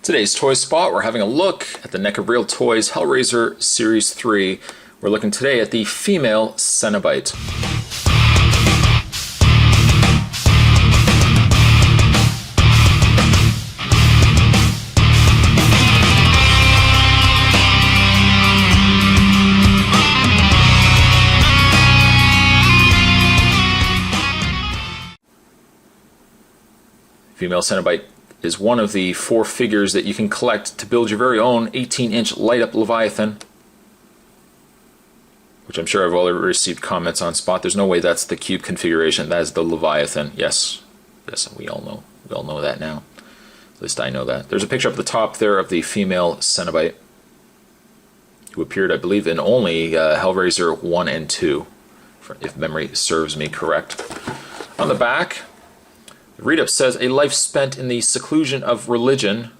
Today's Toy Spot, we're having a look at the Neca Real Toys Hellraiser Series 3. We're looking today at the female Cenobite. Female Cenobite is one of the 4 figures that you can collect to build your very own 18-inch light-up Leviathan, which I'm sure I've already received comments on Spot. There's no way that's the cube configuration. That is the Leviathan. Yes, we all know. We all know that now. At least I know that. There's a picture up the top there of the female Cenobite, who appeared, I believe, in only Hellraiser 1 and 2, if memory serves me correct. On the back, the read-up says, a life spent in the seclusion of religion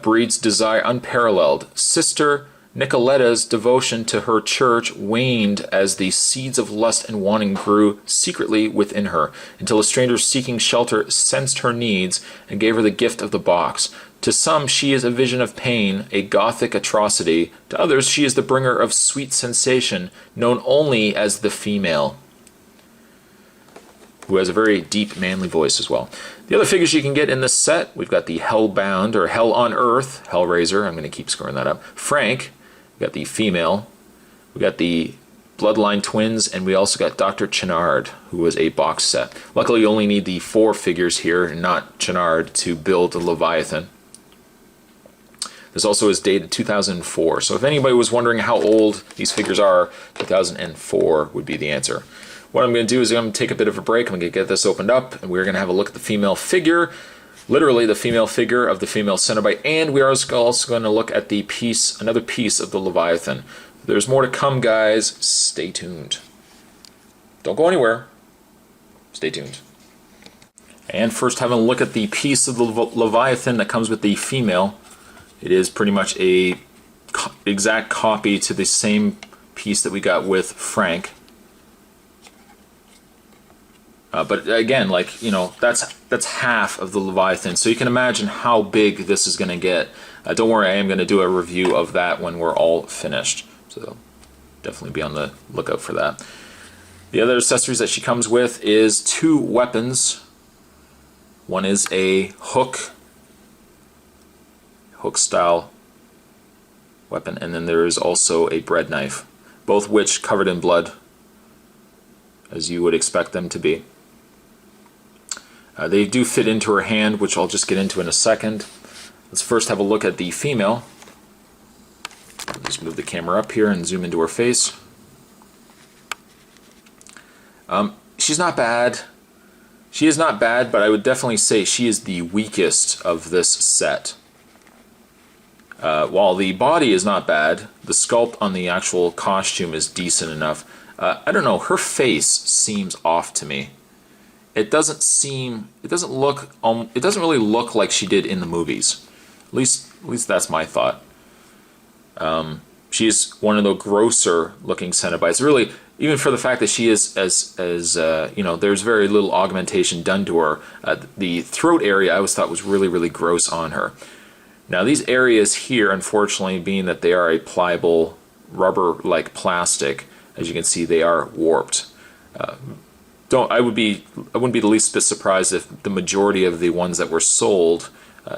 breeds desire unparalleled. Sister Nicoletta's devotion to her church waned as the seeds of lust and wanting grew secretly within her, until a stranger seeking shelter sensed her needs and gave her the gift of the box. To some she is a vision of pain, a gothic atrocity. To others she is the bringer of sweet sensation, known only as the female, who has a very deep, manly voice as well. The other figures you can get in this set, we've got the Hellbound, or Hell on Earth, Hellraiser. I'm going to keep screwing that up. Frank, we got the female. We got the Bloodline twins, and we also got Dr. Chenard, who was a box set. Luckily, you only need the 4 figures here, not Chenard, to build the Leviathan. This also is dated 2004, so if anybody was wondering how old these figures are, 2004 would be the answer. What I'm going to do is I'm going to take a bit of a break. I'm going to get this opened up, and we're going to have a look at the female figure, literally the female figure of the female Cenobite, and we are also going to look at the piece, another piece of the Leviathan. There's more to come, guys. Stay tuned. Don't go anywhere. Stay tuned. And first, having a look at the piece of the Leviathan that comes with the female. It is pretty much a exact copy to the same piece that we got with Frank. But again, like, you know, that's half of the Leviathan, so you can imagine how big this is going to get. Don't worry, I am going to do a review of that when we're all finished, so definitely be on the lookout for that. The other accessories that she comes with is 2 weapons. One is a hook style weapon, and then there is also a bread knife, both which covered in blood, as you would expect them to be. They do fit into her hand, which I'll just get into in a second. Let's first have a look at the female. I'll just move the camera up here and zoom into her face. She's not bad. She is not bad, but I would definitely say she is the weakest of this set. While the body is not bad, the sculpt on the actual costume is decent enough. I don't know, her face seems off to me. It doesn't really look like she did in the movies. At least that's my thought. She's one of the grosser looking Cenobites. Really, even for the fact that she is you know, there's very little augmentation done to her. The throat area I always thought was really, really gross on her. Now these areas here, unfortunately, being that they are a pliable rubber-like plastic, as you can see, they are warped. I wouldn't be the least bit surprised if the majority of the ones that were sold,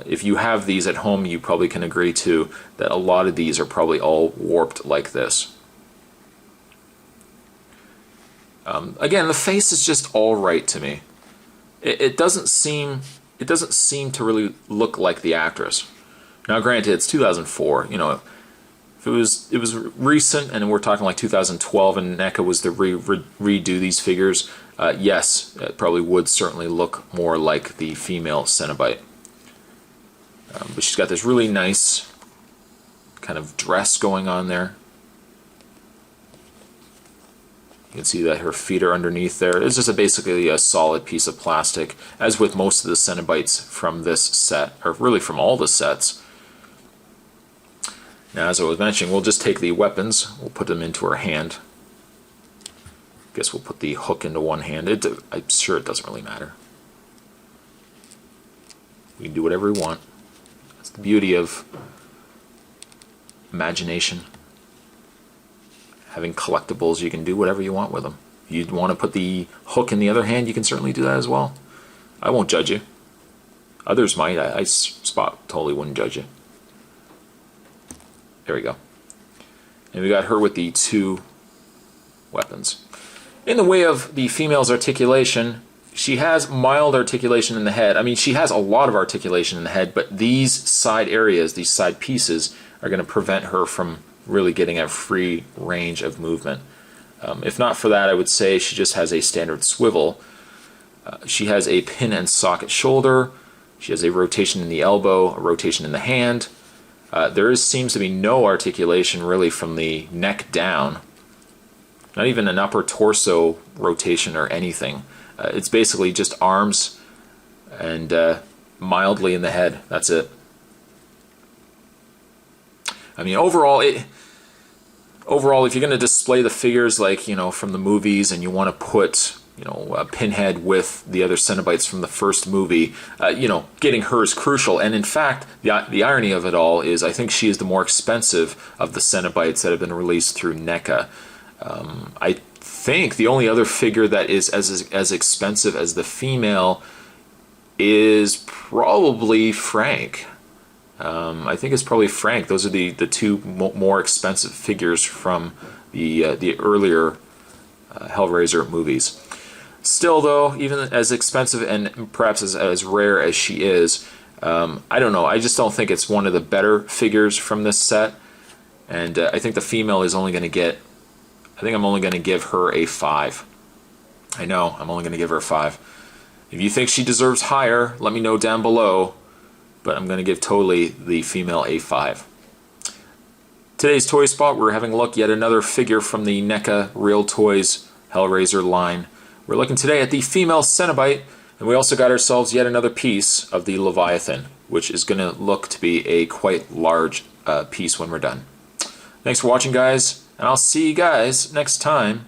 if you have these at home, you probably can agree to that a lot of these are probably all warped like this. Again, the face is just all right to me. It doesn't seem to really look like the actress. Now, granted, it's 2004. You know, if it was recent, and we're talking like 2012, and NECA was to redo these figures, yes, it probably would certainly look more like the female Cenobite. But she's got this really nice kind of dress going on there. You can see that her feet are underneath there. It's just basically a solid piece of plastic, as with most of the Cenobites from this set, or really from all the sets. Now, as I was mentioning, we'll just take the weapons, we'll put them into her hand. Guess we'll put the hook into one hand. I'm sure it doesn't really matter. We can do whatever we want. the beauty of imagination. Having collectibles, you can do whatever you want with them. If you want to put the hook in the other hand, you can certainly do that as well. I won't judge you. Others might. I Spot totally wouldn't judge you. There we go. And we got her with the 2 weapons. In the way of the female's articulation, she has mild articulation in the head. I mean, she has a lot of articulation in the head, but these side areas, these side pieces, are going to prevent her from really getting a free range of movement. If not for that, I would say she just has a standard swivel. She has a pin and socket shoulder. She has a rotation in the elbow, a rotation in the hand. Seems to be no articulation really from the neck down. Not even an upper torso rotation or anything. It's basically just arms and mildly in the head. That's it. I mean, overall, if you're going to display the figures like, you know, from the movies, and you want to put, you know, Pinhead with the other Cenobites from the first movie, you know, getting her is crucial. And in fact, the irony of it all is I think she is the more expensive of the Cenobites that have been released through NECA. I think the only other figure that is as expensive as the female is probably Frank. I think it's probably Frank. Those are the 2 more expensive figures from the earlier Hellraiser movies. Still, though, even as expensive and perhaps as rare as she is, I don't know. I just don't think it's one of the better figures from this set. And I think the female is only going to get... I think I'm only going to give her a 5. I know, I'm only going to give her a 5. If you think she deserves higher, let me know down below. But I'm going to give totally the female a 5. Today's Toy Spot, we're having a look yet another figure from the NECA Real Toys Hellraiser line. We're looking today at the female Cenobite, and we also got ourselves yet another piece of the Leviathan, which is going to look to be a quite large piece when we're done. Thanks for watching, guys, and I'll see you guys next time.